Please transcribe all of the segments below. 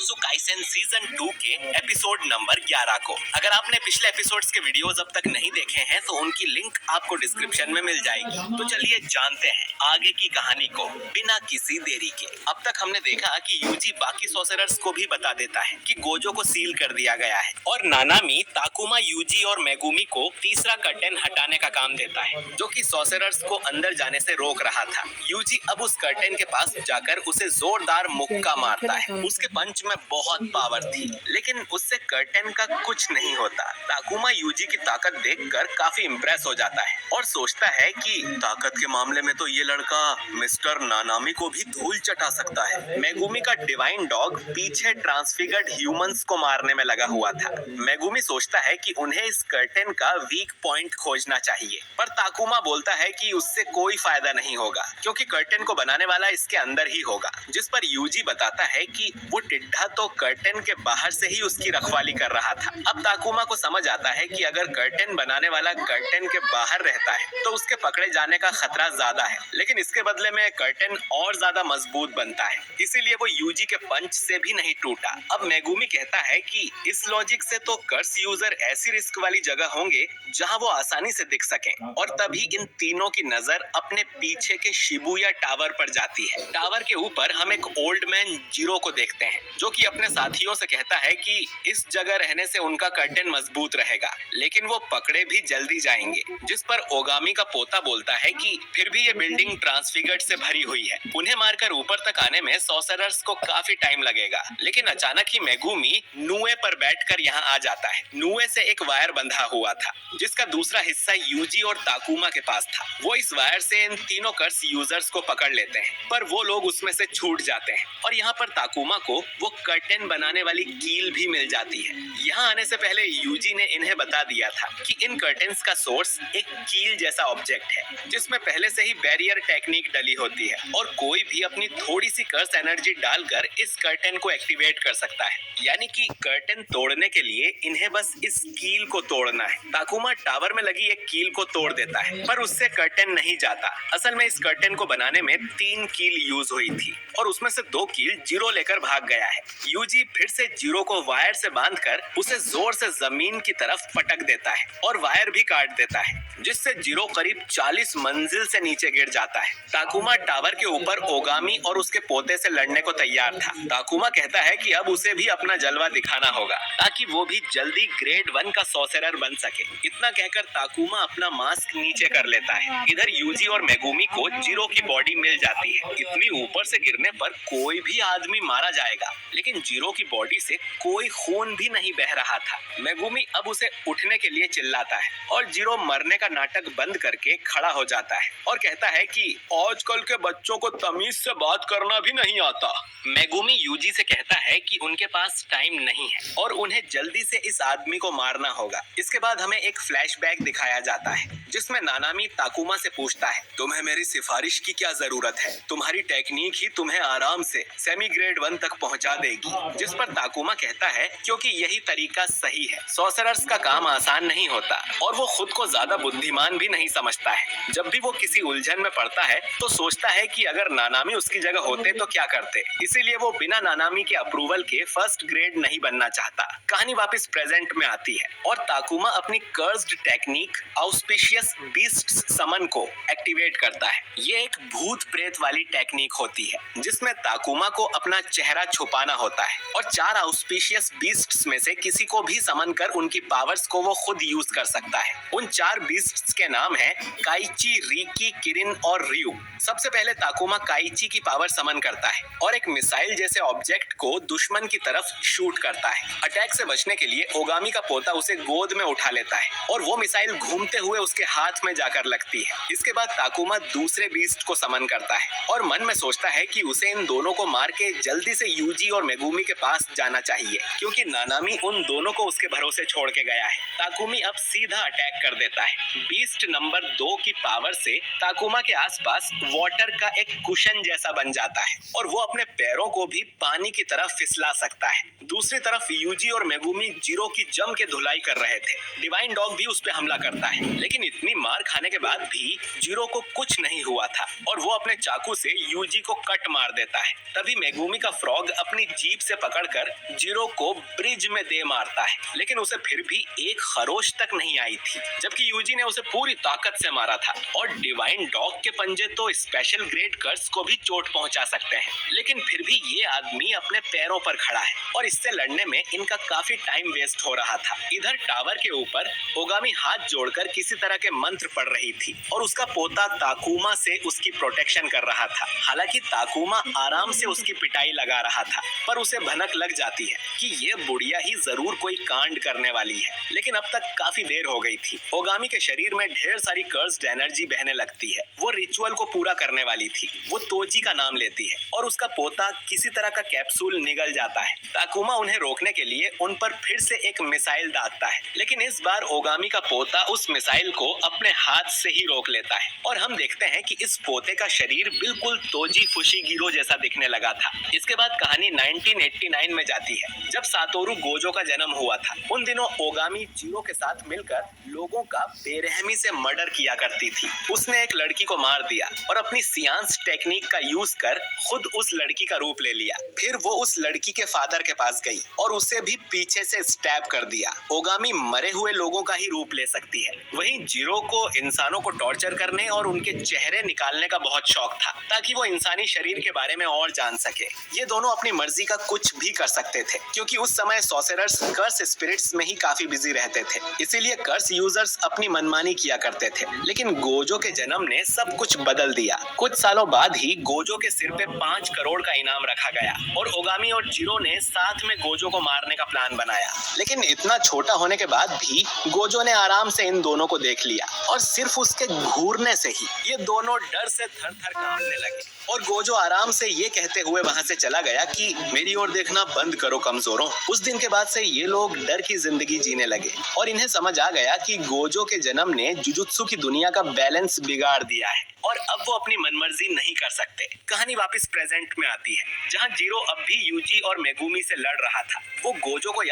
Jujutsu Kaisen season 2 के episode number 11 को। अगर आपने पिछले एपिसोड्स के वीडियोस अब तक नहीं देखे हैं तो उनकी लिंक आपको डिस्क्रिप्शन में मिल जाएगी। तो चलिए जानते हैं आगे की कहानी को बिना किसी देरी के। अब तक हमने देखा कि यूजी बाकी सॉर्सरर्स को भी बता देता है कि गोजो को सील कर दिया गया है और नानामी ताकुमा, यूजी और मेगुमी को तीसरा कर्टेन हटाने का काम देता है जो कि सॉर्सरर्स को अंदर जाने से रोक रहा था। यूजी अब उस कर्टेन के पास जाकर उसे जोरदार मुक्का मारता है। उसके पंच में बहुत पावर थी लेकिन उससे कर्टेन का कुछ नहीं होता। ताकुमा यूजी की ताकत देखकर काफी इम्प्रेस हो जाता है और सोचता है कि ताकत के मामले में तो ये लड़का मिस्टर नानामी को भी धूल चटा सकता है। मेगुमी का डिवाइन डॉग पीछे ट्रांसफिगर्ड ह्यूमंस को मारने में लगा हुआ था। मेगुमी सोचता है कि उन्हें इस कर्टेन का वीक पॉइंट खोजना चाहिए, पर ताकुमा बोलता है कि उससे कोई फायदा नहीं होगा क्योंकि कर्टेन को बनाने वाला इसके अंदर ही होगा। जिस पर यूजी बताता है कि वो टिड्ढा तो कर्टेन के बाहर से ही उसकी रखवाली कर रहा था। अब ताकुमा को समझ आता है कि अगर कर्टेन बनाने वाला कर्टेन के बाहर रहता है तो उसके पकड़े जाने का खतरा ज्यादा है, लेकिन इसके बदले में कर्टेन और ज्यादा मजबूत बनता है। इसीलिए वो यूजी के पंच से भी नहीं टूटा। अब मेगुमी कहता है कि इस लॉजिक से तो कर्स यूजर ऐसी रिस्क वाली जगह होंगे जहां वो आसानी से दिख सके, और तभी इन तीनों की नजर अपने पीछे के शिबुया टावर पर जाती है। टावर के ऊपर हम एक ओल्ड मैन जीरो को देखते हैं जो कि अपने साथियों से कहता है कि इस जगह रहने से उनका कर्टेन मजबूत रहेगा, लेकिन वो पकड़े भी जल्दी जाएंगे। जिस पर ओगामी का पोता बोलता है कि फिर भी ये बिल्डिंग ट्रांसफिगर्ड से भरी हुई है, उन्हें मारकर ऊपर तक आने में सॉर्सरर्स को काफी टाइम लगेगा। लेकिन अचानक ही मेगुमी नुए पर बैठकर यहाँ आ जाता है। नुए से एक वायर बंधा हुआ था जिसका दूसरा हिस्सा यूजी और ताकुमा के पास था। वो इस वायर से इन तीनों कर्स यूजर्स को पकड़ लेते हैं, पर वो लोग उसमें से छूट जाते हैं और यहाँ पर ताकुमा को वो कर्टेन बनाने वाली कील भी मिल जाती है। यहाँ आने से पहले यूजी ने इन्हें बता दिया था कि इन कर्टेन्स का सोर्स एक कील जैसा ऑब्जेक्ट है जिसमें पहले से ही बैरियर टेक्निक डली होती है और कोई भी अपनी थोड़ी सी कर्स एनर्जी डालकर इस कर्टेन को एक्टिवेट कर सकता है। यानी कि कर्टेन तोड़ने के लिए इन्हें बस इस कील को तोड़ना है। ताकुमा टावर में लगी एक कील को तोड़ देता है पर उससे कर्टेन नहीं जाता। असल में इस कर्टेन को बनाने में 3 कील यूज हुई थी और उसमें से 2 कील जीरो लेकर भाग गया है। यूजी फिर से जीरो को वायर से बांधकर उसे जोर से जमीन की तरफ पटक देता है और वायर भी काट देता है, जिससे जीरो करीब 40 मंजिल से नीचे गिर जाता है। ताकुमा टावर के ऊपर ओगामी और उसके पोते से लड़ने को तैयार था। ताकुमा कहता है कि अब उसे भी अपना जलवा दिखाना होगा ताकि वो भी जल्दी ग्रेड 1 का सॉर्सरर बन सके। इतना कहकर ताकुमा अपना मास्क नीचे कर लेता है। इधर यूजी और मेगुमी को जीरो की बॉडी मिल जाती है। इतनी ऊपर से गिरने पर कोई भी आदमी मारा जाएगा, लेकिन जीरो की बॉडी से कोई खून भी नहीं बह रहा था। मेगुमी अब उसे उठने के लिए चिल्लाता है और जीरो मरने का नाटक बंद करके खड़ा हो जाता है और कहता है कि आजकल के बच्चों को तमीज से बात करना भी नहीं आता। मेगुमी यूजी से कहता है कि उनके पास टाइम नहीं है और उन्हें जल्दी से इस आदमी को मारना होगा। इसके बाद हमें एक फ्लैशबैक दिखाया जाता है जिसमें नानामी ताकुमा से पूछता है, तुम्हें मेरी सिफारिश की क्या जरूरत है? तुम्हारी टेक्निक ही तुम्हें आराम से सेमी ग्रेड 1 तक पहुंचा देगी। जिस पर ताकुमा कहता है क्योंकि यही तरीका सही है। सॉर्सरर्स का काम आसान नहीं होता और वो खुद को ज्यादा बुद्धिमान भी नहीं समझता है। जब भी वो किसी उलझन में पड़ता है तो सोचता है कि अगर नानामी उसकी जगह होते तो क्या करते। इसीलिए वो बिना नानामी के अप्रूवल के फर्स्ट ग्रेड नहीं बनना चाहता। कहानी वापस प्रेजेंट में आती है और ताकुमा अपनी कर्स्ड टेक्निक ऑस्पिशियस बीस्ट्स समन को एक्टिवेट करता है। ये एक भूत प्रेत वाली टेक्निक होती है जिसमें ताकुमा को अपना चेहरा छुपाना होता है और 4 ऑस्पिशियस बीस्ट्स में से किसी को भी समन कर उनकी पावर्स को वो खुद यूज कर सकता है। उन 4 बीस्ट्स के नाम हैं काइची, रिकी, किरिन और रियू। सबसे पहले ताकुमा काइची की पावर समन करता है और एक मिसाइल जैसे ऑब्जेक्ट को दुश्मन की तरफ शूट करता है। अटैक से बचने के लिए ओगामी का पोता उसे गोद में उठा लेता है और वो मिसाइल घूमते हुए उसके हाथ में जाकर लगती है। इसके बाद ताकुमा दूसरे बीस्ट को समन करता है और मन में सोचता है कि उसे इन दोनों को मार के जल्दी से यूजी और मेगुमी के पास जाना चाहिए क्योंकि नानामी उन दोनों को उसके भरोसे छोड़ के गया है। ताकुमी अब सीधा अटैक कर देता है। बीस्ट नंबर 2 की पावर से ताकुमा के आसपास वाटर का एक कुशन जैसा बन जाता है और वो अपने पैरों को भी पानी की तरफ फिसला सकता है। दूसरी तरफ यूजी और मेगुमी जीरो की जम के धुलाई कर रहे थे। डिवाइन डॉग भी उस पे हमला करता है, लेकिन इतनी मार खाने के बाद भी जीरो को कुछ नहीं हुआ था और वो अपने चाकू से यूजी को कट मार देता है। तभी मेगुमी का फ्रॉग अपनी जीप से पकड़कर जीरो को ब्रिज में दे मारता है, लेकिन उसे फिर भी एक खरोच तक नहीं आई थी, जबकि यूजी ने उसे पूरी ताकत से मारा था। और डिवाइन डॉग के पंजे तो स्पेशल ग्रेड कर्स को भी चोट पहुंचा सकते हैं, लेकिन फिर भी ये आदमी अपने पैरों पर खड़ा है और इससे लड़ने में इनका काफी टाइम वेस्ट हो रहा था। इधर टावर के ऊपर ओगामी हाथ जोड़कर किसी तरह के मंत्र पढ़ रही थी और उसका पोता ताकुमा से उसकी प्रोटेक्शन कर रहा था। हालांकि ताकुमा आराम से उसकी पिटाई लगा रहा था, पर उसे भनक लग जाती है कि ये बुढ़िया ही जरूर कोई कांड करने वाली है, लेकिन अब तक काफी देर हो गई थी। ओगामी के शरीर में ढेर सारी कर्स्ड एनर्जी बहने लगती है। वो रिचुअल को पूरा करने वाली थी। वो तोजी का नाम लेती है और उसका पोता किसी तरह का कैप्सूल निगल जाता है। ताकुमा उन्हें रोकने के लिए उन पर फिर से एक मिसाइल दागता है, लेकिन इस बार ओगामी का पोता उस मिसाइल को अपने हाथ से ही रोक लेता है और हम देखते हैं कि इस पोते का शरीर बिल्कुल तोजी फुशिगिरो जैसा दिखने लगा था। इसके बाद कहानी 1989 में जाती है, जब सातोरू गोजो का जन्म हुआ था। उन दिनों ओगामी जीरो के साथ मिलकर लोगों का बेरहमी से मर्डर किया करती थी। उसने एक लड़की को मार दिया और अपनी सियांस टेक्निक का यूज कर खुद उस लड़की का रूप ले लिया। फिर वो उस लड़की के फादर के पास गई और उसे भी पीछे से स्टैब कर दिया। ओगामी मरे हुए लोगों का ही रूप ले सकती है। वहीं जीरो को इंसानों को टॉर्चर करने और उनके चेहरे निकालने का बहुत शौक था, ताकि वो इंसानी शरीर के बारे में और जान सके। ये दोनों अपनी मर्जी का कुछ भी कर सकते थे, क्योंकि उस समय सॉर्सरर्स कर्स स्पिरिट्स में ही काफी बिजी रहते थे। इसीलिए कर्स यूजर्स अपनी मनमानी किया करते थे। लेकिन गोजो के जन्म ने सब कुछ बदल दिया। कुछ सालों बाद ही गोजो के सिर पे 5 करोड़ का इनाम रखा गया और ओगामी और जीरो ने साथ में गोजो को मारने का प्लान बनाया। लेकिन इतना छोटा होने के बाद भी गोजो ने आराम से इन दोनों को देख लिया और सिर्फ उसके घूरने से ही ये दोनों डर से थर-थर कांपने लगे। और गोजो आराम से ये कहते हुए वहां से चला गया कि मेरी ओर देखना बंद करो कमजोरों। उस दिन के बाद से ये लोग डर की जिंदगी जीने लगे और इन्हें समझ आ गया कि गोजो के जन्म ने जुजुत्सु की दुनिया का बैलेंस बिगाड़ दिया है और अब वो अपनी मनमर्जी नहीं कर सकते। कहानी वापस प्रेजेंट में आती है, जहां जीरो अब भी यूजी और मेगुमी से लड़ रहा था। वो गोजो को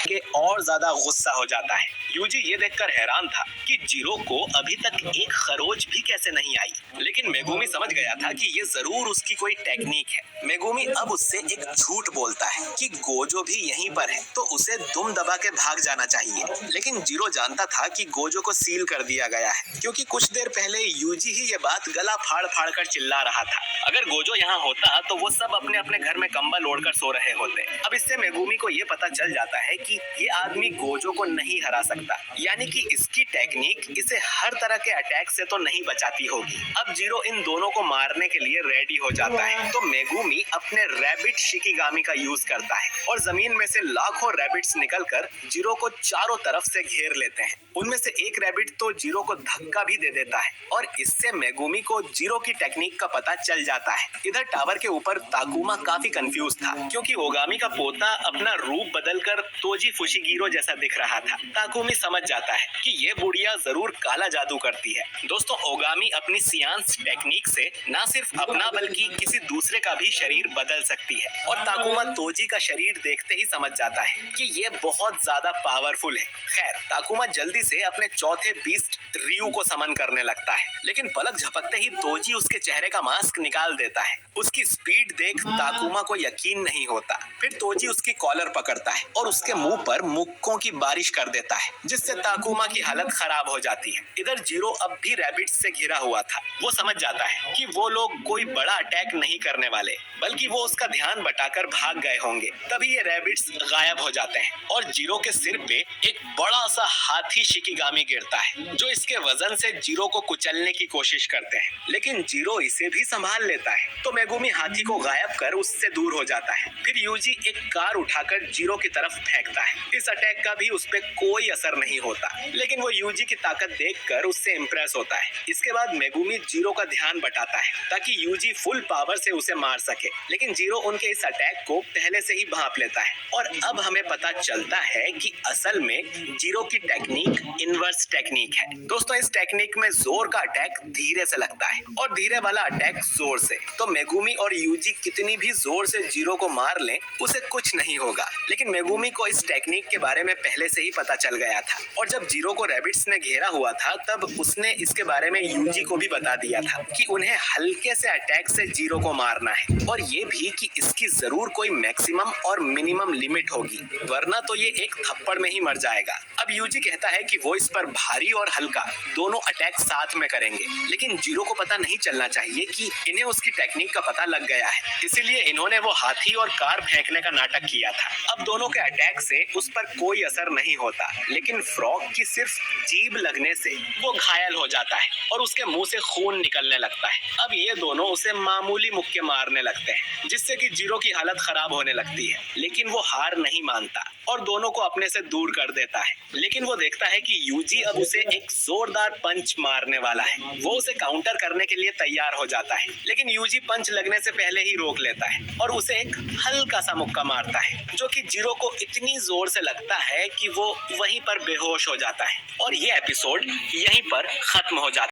के और ज्यादा गुस्सा हो जाता है। यूजी ये देखकर हैरान था कि जीरो को अभी तक एक खरोच भी कैसे नहीं आई, लेकिन मेगुमी समझ गया था कि ये जरूर उसकी कोई टेक्निक है। मेगुमी अब उससे एक झूठ बोलता है कि गोजो भी यहीं पर है, तो उसे दुम दबा के भाग जाना चाहिए। लेकिन जीरो जानता था कि गोजो को सील कर दिया गया है, क्योंकि कुछ देर पहले यूजी ही ये बात गला फाड़ फाड़ कर चिल्ला रहा था। अगर गोजो यहाँ होता तो वो सब अपने अपने घर में कंबल ओढ़कर सो रहे होते। अब इससे मेगुमी को ये पता चल जाता है कि ये आदमी गोजो को नहीं हरा सकता, यानी कि इसकी टेक्निक इसे हर तरह के अटैक से तो नहीं बचाती होगी। अब जीरो इन दोनों को मारने के लिए रेडी हो जाता है, तो मेगुमी अपने रैबिट शिकिगामी का यूज करता है और जमीन में से लाखों रैबिट्स निकलकर जीरो को चारों तरफ से घेर लेते हैं। उनमें से एक रैबिट तो जीरो को धक्का भी दे देता है और इससे मेगुमी को जीरो की टेक्निक का पता चल जाता है। इधर टावर के ऊपर ताकुमा काफी कंफ्यूज था, क्योंकि ओगामी का पोता अपना रूप बदलकर तोजी फुशिगिरो जैसा दिख रहा था। ताकुमी समझ जाता है कि ये बुढ़िया जरूर काला जादू करती है। दोस्तों, ओगामी अपनी सियांस टेक्निक से न सिर्फ अपना बल्कि किसी दूसरे का भी शरीर बदल सकती है और ताकुमा तोजी का शरीर देखते ही समझ जाता है कि ये बहुत ज्यादा पावरफुल है। खैर, ताकुमा जल्दी से अपने चौथे बीस्ट रियू को समन करने लगता है, लेकिन पलक झपकते ही तोजी उसके चेहरे का मास्क निकाल देता है। उसकी स्पीड देख ताकुमा को यकीन नहीं होता। फिर तोजी उसकी कॉलर पकड़ता है और उसके मुंह पर मुक्कों की बारिश कर देता है, जिससे ताकुमा की हालत खराब हो जाती है। इधर जीरो अब भी रैबिट्स से घिरा हुआ था। वो समझ जाता है कि वो लोग कोई बड़ा अटैक नहीं करने वाले, बल्कि वो उसका ध्यान बटाकर भाग गए होंगे। तभी ये रैबिट्स गायब हो जाते हैं और जीरो के सिर पे एक बड़ा सा हाथी शिकिगामी गिरता है, जो इसके वजन से जीरो को कुचलने की कोशिश करते हैं, लेकिन जीरो इसे भी संभाल लेता है। तो मेगुमी हाथी को गायब कर उससे दूर हो जाता है। फिर यूजी एक कार उठाकर जीरो की तरफ फेंकता है। इस अटैक का भी उस पे कोई असर नहीं होता, लेकिन वो यूजी की ताकत देखकर उससे इंप्रेस होता है। इसके बाद मेगुमी जीरो का ध्यान बटाता है ताकि यूजी फुल पावर से उसे मार सके, लेकिन जीरो उनके इस अटैक को पहले से ही भांप लेता है। और अब हमें पता चलता है कि असल में जीरो की टेक्निक इनवर्स टेक्निक है। दोस्तों, इस टेक्निक में जोर का अटैक धीरे से लगता है और धीरे वाला अटैक जोर से। तो मेगुमी और यूजी कितनी भी जोर से जीरो को मार लें, उसे कुछ नहीं होगा। लेकिन मेगुमी को इस टेक्निक के बारे में पहले से ही पता चल गया गया था। और जब जीरो को रैबिट्स ने घेरा हुआ था तब उसने इसके बारे में यूजी को भी बता दिया था कि उन्हें हल्के से अटैक से जीरो को मारना है, और ये भी कि इसकी जरूर कोई मैक्सिमम और मिनिमम लिमिट होगी, वरना तो ये एक थप्पड़ में ही मर जाएगा। अब यूजी कहता है कि वो इस पर भारी और हल्का दोनों अटैक साथ में करेंगे, लेकिन जीरो को पता नहीं चलना चाहिए कि इन्हें उसकी टेक्निक का पता लग गया है, इसीलिए इन्होंने वो हाथी और कार फेंकने का नाटक किया था। अब दोनों के अटैक से उस पर कोई असर नहीं होता, लेकिन फ्रॉग की सिर्फ जीभ लगने से वो घायल हो जाता है और उसके मुंह से खून निकलने लगता है। अब ये दोनों उसे मामूली मुक्के मारने लगते हैं, जिससे कि जीरो की हालत खराब होने लगती है, लेकिन वो हार नहीं मानता और दोनों को अपने से दूर कर देता है। लेकिन वो देखता है कि यूजी अब उसे एक जोरदार पंच मारने वाला है। वो उसे काउंटर करने के लिए तैयार हो जाता है, लेकिन यूजी पंच लगने से पहले ही रोक लेता है और उसे एक हल्का सा मुक्का मारता है, जो कि जीरो को इतनी जोर से लगता है कि वो वहीं पर बेहोश हो जाता है और ये एपिसोड यहीं पर खत्म हो जाता है।